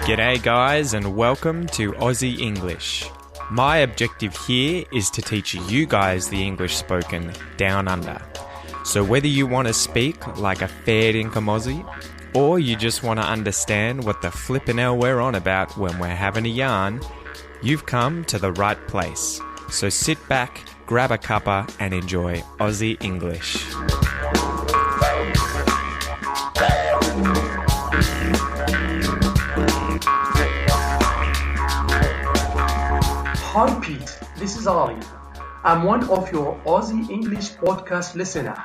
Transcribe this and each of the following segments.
G'day guys and welcome to Aussie English. My objective here is to teach you guys the English spoken down under. So whether you want to speak like a fair dinkum Aussie, or you just want to understand what the flippin' hell we're on about when we're having a yarn, you've come to the right place. So sit back, grab a cuppa and enjoy Aussie English. Hi Pete, this is Ali. I'm one of your Aussie English podcast listeners.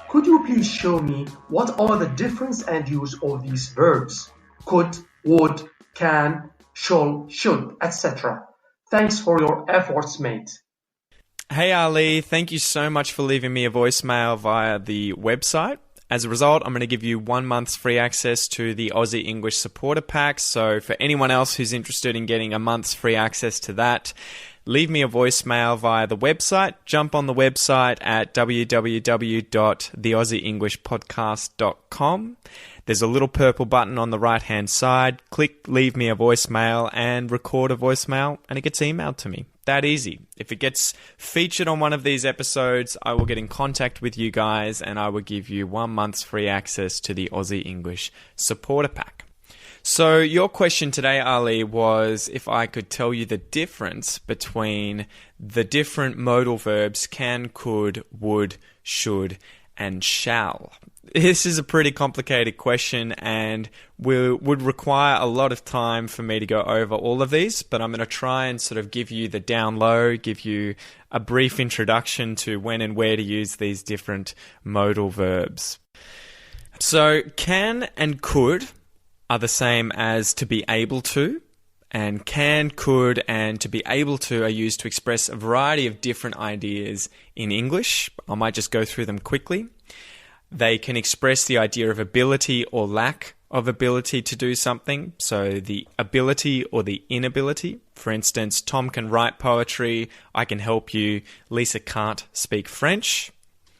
Could you please show me what are the difference and use of these verbs? Could, would, can, shall, should, etc. Thanks for your efforts, mate. Hey Ali, thank you so much for leaving me a voicemail via the website. As a result, I'm going to give you 1 month's free access to the Aussie English Supporter Pack. So for anyone else who's interested in getting a month's free access to that, leave me a voicemail via the website. Jump on the website at www.theaussieenglishpodcast.com. There's a little purple button on the right-hand side. Click Leave Me a Voicemail and record a voicemail and it gets emailed to me. That easy. If it gets featured on one of these episodes, I will get in contact with you guys and I will give you 1 month's free access to the Aussie English Supporter Pack. So your question today, Ali, was if I could tell you the difference between the different modal verbs can, could, would, should, and shall. This is a pretty complicated question and would require a lot of time for me to go over all of these, but I'm going to try and sort of give you the down low, give you a brief introduction to when and where to use these different modal verbs. So can and could are the same as to be able to, and can, could, and to be able to are used to express a variety of different ideas in English. I might just go through them quickly. They can express the idea of ability or lack of ability to do something. So the ability or the inability. For instance, Tom can write poetry. I can help you. Lisa can't speak French.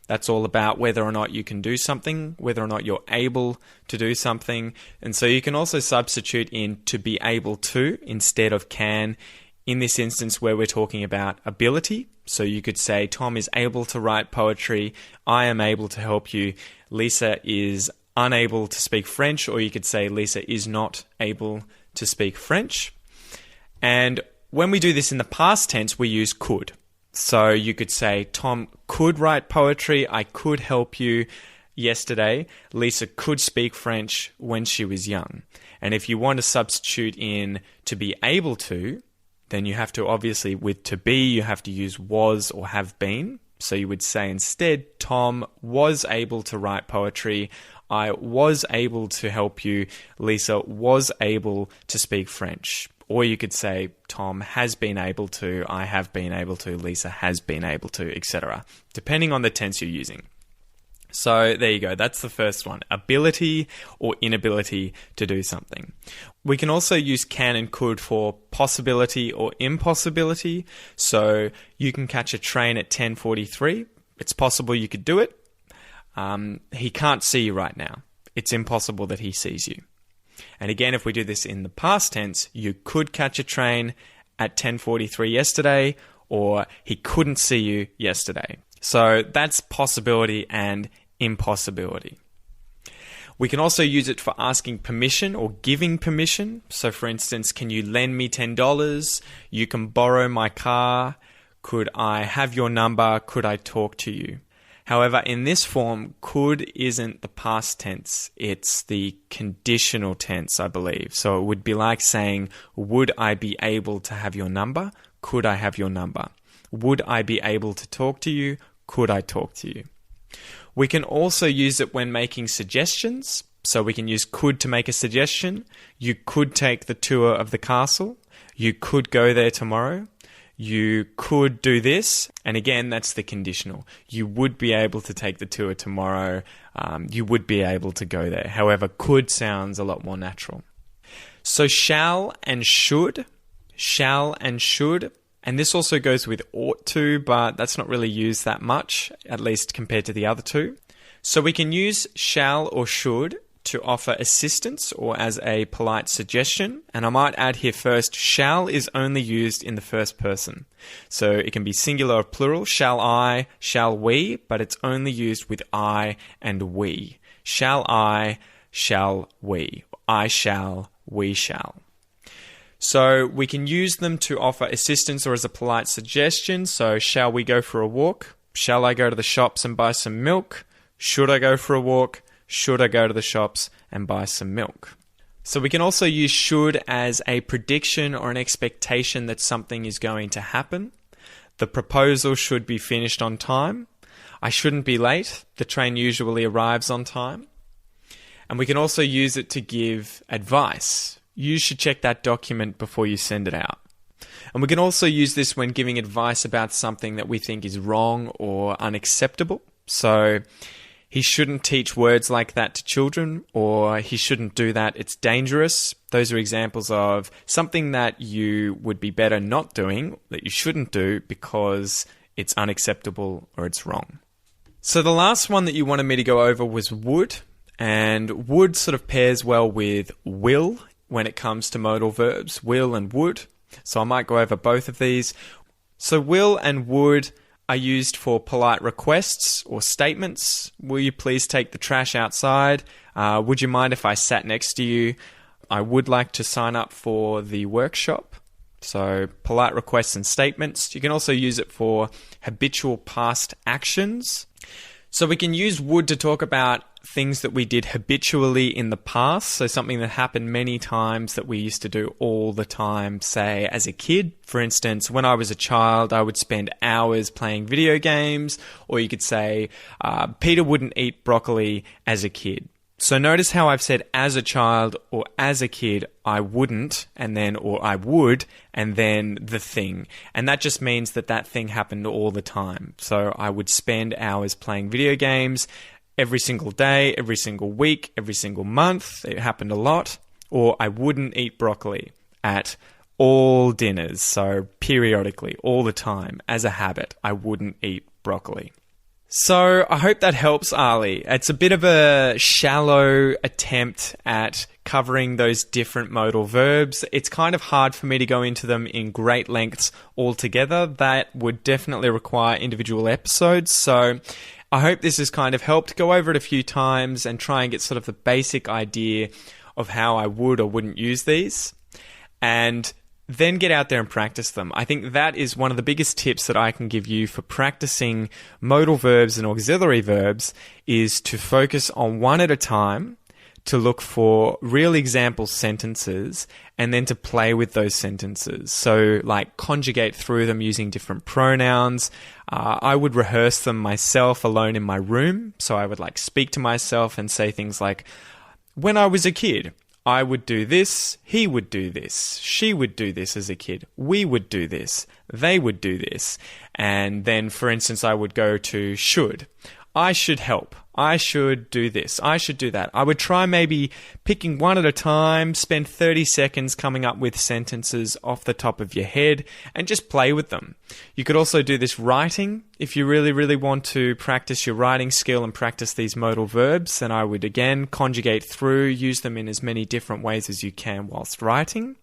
That's all about whether or not you can do something, whether or not you're able to do something. And so you can also substitute in to be able to instead of can in this instance where we're talking about ability. So you could say Tom is able to write poetry. I am able to help you. Lisa is unable to speak French, or you could say Lisa is not able to speak French. And when we do this in the past tense, we use could. So you could say Tom could write poetry. I could help you yesterday. Lisa could speak French when she was young. And if you want to substitute in to be able to, then you have to obviously, with to be, you have to use was or have been. So you would say instead, Tom was able to write poetry. I was able to help you. Lisa was able to speak French. Or you could say, Tom has been able to, I have been able to, Lisa has been able to, etc. Depending on the tense you're using. So there you go. That's the first one. Ability or inability to do something. We can also use can and could for possibility or impossibility. So you can catch a train at 10:43. It's possible you could do it. He can't see you right now. It's impossible that he sees you. And again, if we do this in the past tense, you could catch a train at 10:43 yesterday, or he couldn't see you yesterday. So that's possibility and impossibility. We can also use it for asking permission or giving permission. So for instance, can you lend me $10? You can borrow my car. Could I have your number? Could I talk to you? However, in this form, could isn't the past tense. It's the conditional tense, I believe. So it would be like saying, would I be able to have your number? Could I have your number? Would I be able to talk to you? Could I talk to you? We can also use it when making suggestions. So we can use could to make a suggestion. You could take the tour of the castle. You could go there tomorrow. You could do this. And again, that's the conditional. You would be able to take the tour tomorrow. You would be able to go there. However, could sounds a lot more natural. So shall and should. Shall and should. And this also goes with ought to, but that's not really used that much, at least compared to the other two. So we can use shall or should to offer assistance or as a polite suggestion. And I might add here first, shall is only used in the first person. So it can be singular or plural, shall I, shall we, but it's only used with I and we. Shall I, shall we. I shall, we shall. So we can use them to offer assistance or as a polite suggestion. So shall we go for a walk? Shall I go to the shops and buy some milk? Should I go for a walk? Should I go to the shops and buy some milk? So we can also use should as a prediction or an expectation that something is going to happen. The proposal should be finished on time. I shouldn't be late. The train usually arrives on time. And we can also use it to give advice. You should check that document before you send it out. And we can also use this when giving advice about something that we think is wrong or unacceptable. So he shouldn't teach words like that to children, or he shouldn't do that, it's dangerous. Those are examples of something that you would be better not doing, that you shouldn't do because it's unacceptable or it's wrong. So the last one that you wanted me to go over was would. And would sort of pairs well with will when it comes to modal verbs, will and would. So I might go over both of these. So will and would are used for polite requests or statements. Will you please take the trash outside? Would you mind if I sat next to you? I would like to sign up for the workshop. So polite requests and statements. You can also use it for habitual past actions. So we can use would to talk about things that we did habitually in the past. So something that happened many times that we used to do all the time, say as a kid. For instance, when I was a child, I would spend hours playing video games. Or you could say, Peter wouldn't eat broccoli as a kid. So notice how I've said as a child or as a kid, I wouldn't, and then, or I would, and then the thing. And that just means that that thing happened all the time. So I would spend hours playing video games every single day, every single week, every single month. It happened a lot. Or I wouldn't eat broccoli at all dinners. So periodically, all the time, as a habit, I wouldn't eat broccoli. So I hope that helps, Ali. It's a bit of a shallow attempt at covering those different modal verbs. It's kind of hard for me to go into them in great lengths altogether. That would definitely require individual episodes. So I hope this has kind of helped. Go over it a few times and try and get sort of the basic idea of how I would or wouldn't use these. And then get out there and practice them. I think that is one of the biggest tips that I can give you for practicing modal verbs and auxiliary verbs, is to focus on one at a time, to look for real example sentences, and then to play with those sentences. So like conjugate through them using different pronouns. I would rehearse them myself alone in my room. So I would like speak to myself and say things like, when I was a kid, I would do this, he would do this, she would do this as a kid, we would do this, they would do this. And then, for instance, I would go to should. I should help. I should do this. I should do that. I would try maybe picking one at a time, spend 30 seconds coming up with sentences off the top of your head and just play with them. You could also do this writing. If you really, really want to practice your writing skill and practice these modal verbs, then I would again conjugate through, use them in as many different ways as you can whilst writing.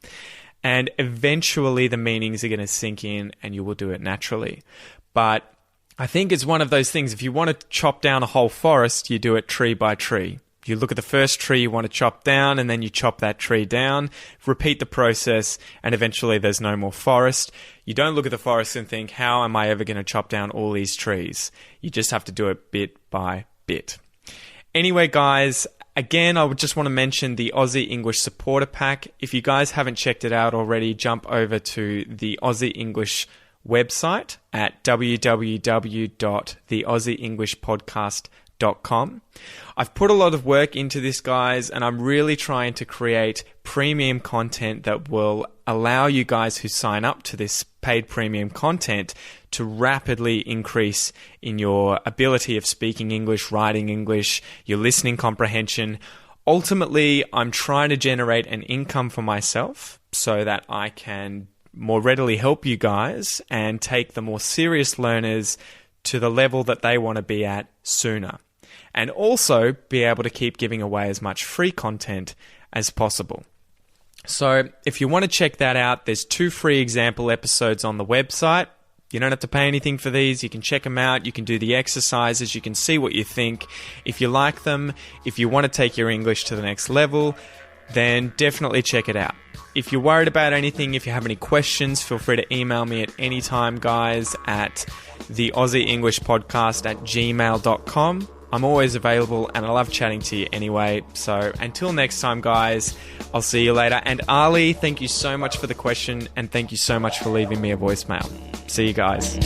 And eventually the meanings are going to sink in and you will do it naturally. But I think it's one of those things, if you want to chop down a whole forest, you do it tree by tree. You look at the first tree you want to chop down, and then you chop that tree down, repeat the process, and eventually there's no more forest. You don't look at the forest and think, how am I ever going to chop down all these trees? You just have to do it bit by bit. Anyway, guys, again, I would just want to mention the Aussie English Supporter Pack. If you guys haven't checked it out already, jump over to the Aussie English website at www.theaussieenglishpodcast.com. I've put a lot of work into this, guys, and I'm really trying to create premium content that will allow you guys who sign up to this paid premium content to rapidly increase in your ability of speaking English, writing English, your listening comprehension. Ultimately, I'm trying to generate an income for myself so that I can more readily help you guys and take the more serious learners to the level that they want to be at sooner. and also be able to keep giving away as much free content as possible. So if you want to check that out, there's 2 free example episodes on the website. You don't have to pay anything for these. You can check them out. You can do the exercises. You can see what you think. If you like them, if you want to take your English to the next level, then definitely check it out. If you're worried about anything, if you have any questions, feel free to email me at any time, guys, at the Aussie English Podcast at gmail.com. I'm always available and I love chatting to you anyway. So until next time, guys, I'll see you later. And Ali, thank you so much for the question and thank you so much for leaving me a voicemail. See you guys.